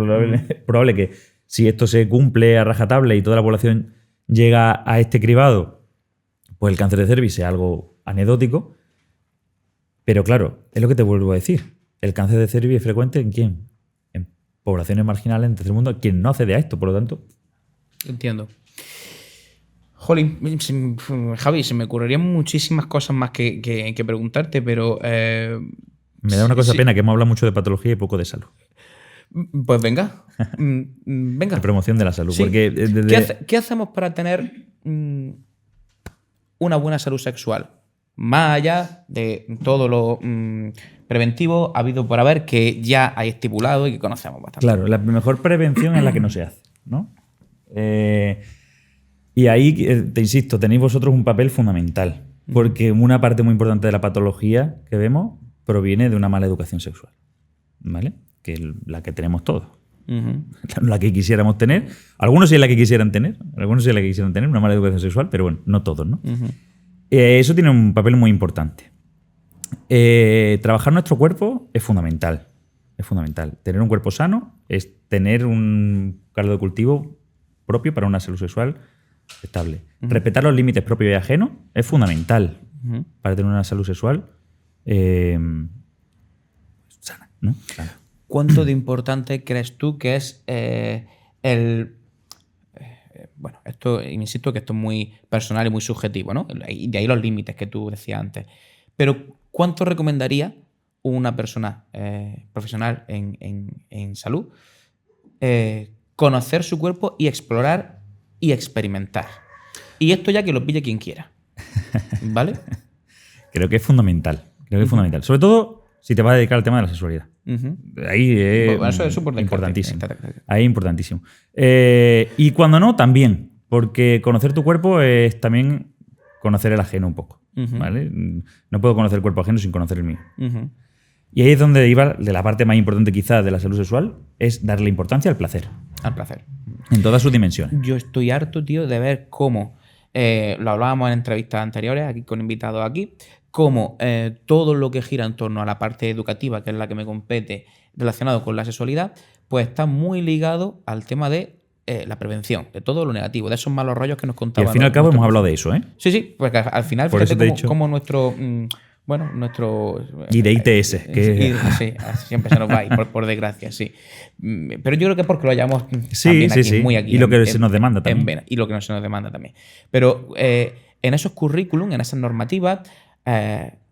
probable que si esto se cumple a rajatabla y toda la población llega a este cribado, pues el cáncer de cervix sea algo anecdótico. Pero claro, es lo que te vuelvo a decir. El cáncer de cervix es frecuente ¿en quién? En poblaciones marginales, en tercer mundo, quien no accede a esto, por lo tanto. Entiendo. Jolín, Javi, se me ocurrirían muchísimas cosas más que preguntarte, pero... me da una cosa pena, que hemos hablado mucho de patología y poco de salud. Pues venga. Venga. De promoción de la salud. Sí. Porque ¿Qué hacemos para tener una buena salud sexual? Más allá de todo lo preventivo habido por haber, que ya hay estipulado y que conocemos bastante. Claro, la mejor prevención es la que no se hace, ¿no? Y ahí, te insisto, tenéis vosotros un papel fundamental, porque una parte muy importante de la patología que vemos proviene de una mala educación sexual, ¿vale? Que es la que tenemos todos. La que quisiéramos tener. Algunos sí es la que quisieran tener, una mala educación sexual, pero bueno, no todos, ¿no? Eso tiene un papel muy importante. Trabajar nuestro cuerpo es fundamental. Es fundamental. Tener un cuerpo sano es tener un caldo de cultivo propio para una salud sexual estable. Respetar los límites propios y ajenos es fundamental para tener una salud sexual sana, ¿no? Sana. ¿Cuánto de importante crees tú que es bueno, esto, insisto que esto es muy personal y muy subjetivo, ¿no? Y de ahí los límites que tú decías antes. Pero ¿cuánto recomendaría una persona profesional en salud conocer su cuerpo y explorar y experimentar? Y esto ya que lo pille quien quiera, ¿vale? Creo que es fundamental. Fundamental. Sobre todo si te vas a dedicar al tema de la sexualidad. Ahí eso es súper importantísimo. Ahí importantísimo. Y cuando no, también. Porque conocer tu cuerpo es también conocer el ajeno un poco. ¿Vale? No puedo conocer el cuerpo ajeno sin conocer el mío. Y ahí es donde iba de la parte más importante quizás de la salud sexual, es darle importancia al placer. Al placer. En todas sus dimensiones. Yo estoy harto, tío, de ver cómo, lo hablábamos en entrevistas anteriores, aquí con invitados aquí, cómo todo lo que gira en torno a la parte educativa, que es la que me compete, relacionado con la sexualidad, pues está muy ligado al tema de la prevención, de todo lo negativo, de esos malos rollos que nos contaban. Y al fin y al cabo hemos hablado de eso, ¿eh? Sí, porque al final, fíjate cómo nuestro... nuestro... Y de ITS. Sí, siempre se nos va ahí, por desgracia, sí. Pero yo creo que es porque lo hayamos aquí, muy aquí. Y lo que se nos demanda también. Y lo que se nos demanda también. Pero en esos currículum, en esas normativas,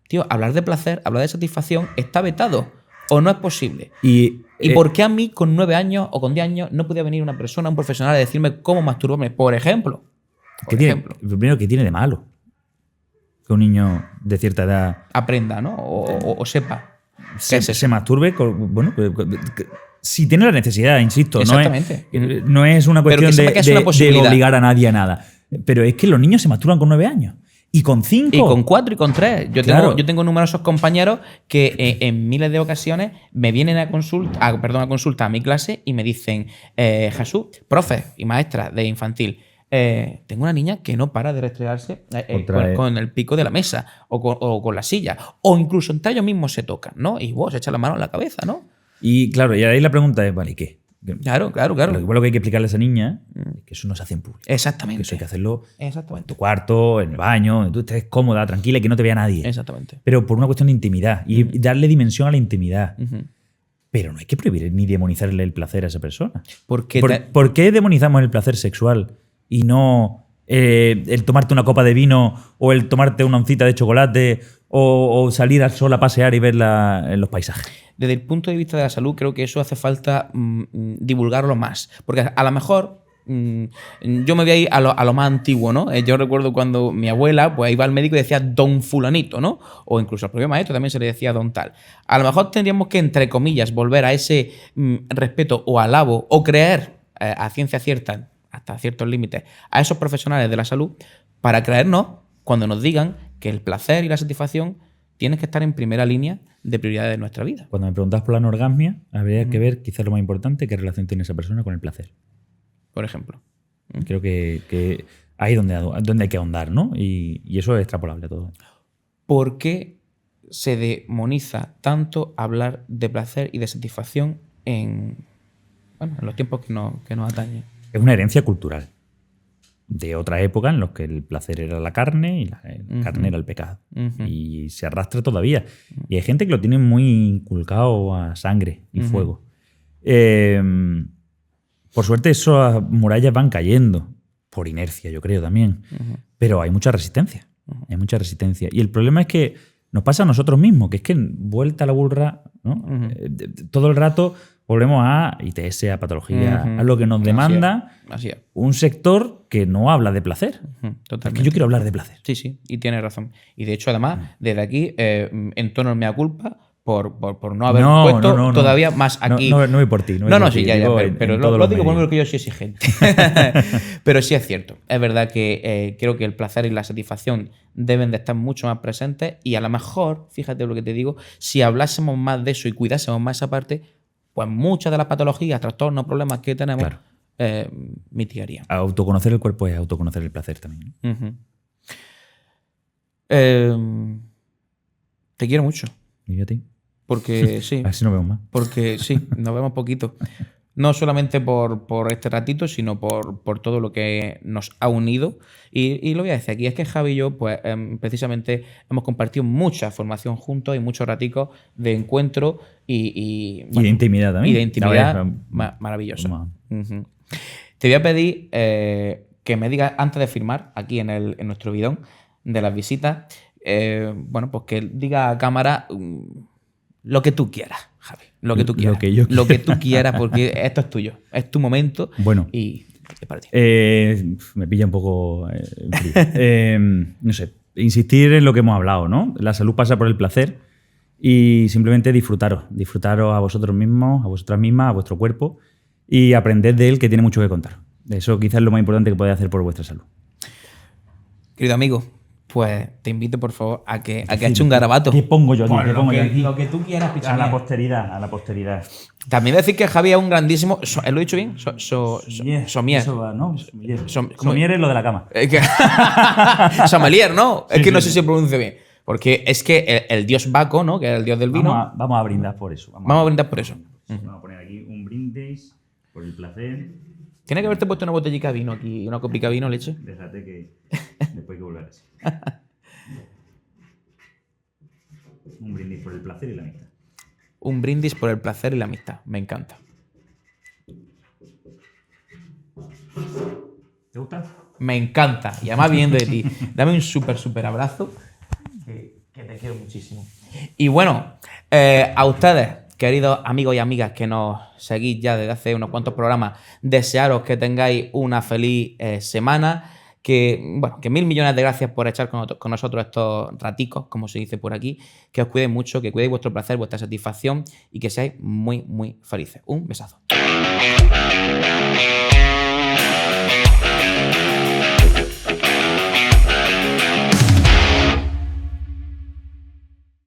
tío, hablar de placer, hablar de satisfacción, está vetado. ¿O no es posible? ¿Y por qué a mí, con 9 años o con 10 años, no podía venir una persona, un profesional, a decirme cómo masturbarme? Por ejemplo. Primero, ¿qué tiene de malo? Que un niño de cierta edad aprenda, ¿no? O sepa. Se masturbe. Si tiene la necesidad, insisto. Exactamente. No es una cuestión de obligar a nadie a nada. Pero es que los niños se masturban con 9 años. Y con 5. Y con 4 y con 3. Yo tengo numerosos compañeros que en miles de ocasiones me vienen a consulta a mi clase y me dicen, Jesús, profe y maestra de infantil, tengo una niña que no para de restregarse con el pico de la mesa o con la silla. O incluso entre ellos mismos se tocan, ¿no? Y vos se echa la mano en la cabeza, ¿no? Y claro, y ahí la pregunta es, vale, ¿y qué? Claro. Lo que hay que explicarle a esa niña es que eso no se hace en público. Exactamente. Que eso hay que hacerlo en tu cuarto, en el baño, tú estés cómoda, tranquila y que no te vea nadie. Exactamente. Pero por una cuestión de intimidad y darle dimensión a la intimidad. Pero no hay que prohibir ni demonizarle el placer a esa persona. ¿Por qué demonizamos el placer sexual y no el tomarte una copa de vino o el tomarte una oncita de chocolate o salir al sol a pasear y ver los paisajes. Desde el punto de vista de la salud, creo que eso hace falta divulgarlo más. Porque a lo mejor yo me voy a ir a lo más antiguo, ¿no? Yo recuerdo cuando mi abuela pues, iba al médico y decía don fulanito, ¿no? O incluso al propio maestro también se le decía don tal. A lo mejor tendríamos que, entre comillas, volver a ese respeto o alabo o creer a ciencia cierta, hasta ciertos límites, a esos profesionales de la salud para creernos cuando nos digan que el placer y la satisfacción tienen que estar en primera línea de prioridades de nuestra vida. Cuando me preguntas por la anorgasmia, habría que ver quizás lo más importante, qué relación tiene esa persona con el placer. Por ejemplo. Creo que ahí es donde hay que ahondar, ¿no? Y eso es extrapolable a todo. ¿Por qué se demoniza tanto hablar de placer y de satisfacción en los tiempos que nos atañen? Es una herencia cultural de otra época en los que el placer era la carne y la carne era el pecado. Y se arrastra todavía. Y hay gente que lo tiene muy inculcado a sangre y fuego. Por suerte esas murallas van cayendo, por inercia yo creo también, pero hay mucha resistencia, hay mucha resistencia. Y el problema es que nos pasa a nosotros mismos, que es que vuelta a la burra, ¿no? Todo el rato volvemos a ITS, a patología, a lo que nos demanda Así es. un sector que no habla de placer. Totalmente. Porque yo quiero hablar de placer. Sí, y tienes razón. Y de hecho, además, desde aquí, entono el mea culpa por no haber puesto todavía más aquí. No voy por ti. Sí, ya, pero lo digo por que yo soy exigente. Pero sí es cierto. Es verdad que creo que el placer y la satisfacción deben de estar mucho más presentes y a lo mejor, fíjate lo que te digo, si hablásemos más de eso y cuidásemos más esa parte, pues muchas de las patologías, trastornos, problemas que tenemos mitigarían. Autoconocer el cuerpo es autoconocer el placer también. Te quiero mucho. ¿Y yo a ti? Porque sí. A ver si nos vemos más. Porque sí, nos vemos poquito. No solamente por este ratito, sino por todo lo que nos ha unido. Y lo voy a decir aquí, es que Javi y yo, pues precisamente hemos compartido mucha formación juntos y muchos raticos de encuentro y de intimidad también. Y de intimidad maravillosa. Te voy a pedir que me digas, antes de firmar, aquí en nuestro bidón de las visitas, pues que diga a cámara lo que tú quieras, Javi. Lo que tú quieras. Lo que tú quieras, porque esto es tuyo. Es tu momento. Bueno. Y es para ti. Me pilla un poco frío. No sé. Insistir en lo que hemos hablado, ¿no? La salud pasa por el placer y simplemente disfrutaros. Disfrutaros a vosotros mismos, a vosotras mismas, a vuestro cuerpo y aprended de él, que tiene mucho que contar. Eso quizás es lo más importante que podéis hacer por vuestra salud. Querido amigo, pues te invito, por favor, a que eche un garabato. ¿Qué pongo yo aquí? Lo que tú quieras, a la posteridad. También decir que Javi es un grandísimo... ¿Lo he dicho bien? Somier. Somier es lo de la cama. Sommelier, ¿no? Es que no sé si pronuncio bien. Porque es que el dios Baco, ¿no? Que era el dios del vino... Vamos a brindar por eso. Vamos a brindar por eso. Vamos a poner aquí un brindis por el placer. Tiene que haberte puesto una botellita de vino aquí, una copica de vino, leche. Déjate que después hay que volver así. Un brindis por el placer y la amistad. Un brindis por el placer y la amistad. Me encanta. ¿Te gusta? Me encanta. Y además viniendo de ti. Dame un súper abrazo. Que te quiero muchísimo. Y bueno, a ustedes, queridos amigos y amigas que nos seguís ya desde hace unos cuantos programas, desearos que tengáis una feliz semana, que 1000 millones de gracias por echar con nosotros estos raticos, como se dice por aquí, que os cuidéis mucho, que cuidéis vuestro placer, vuestra satisfacción y que seáis muy felices. Un besazo.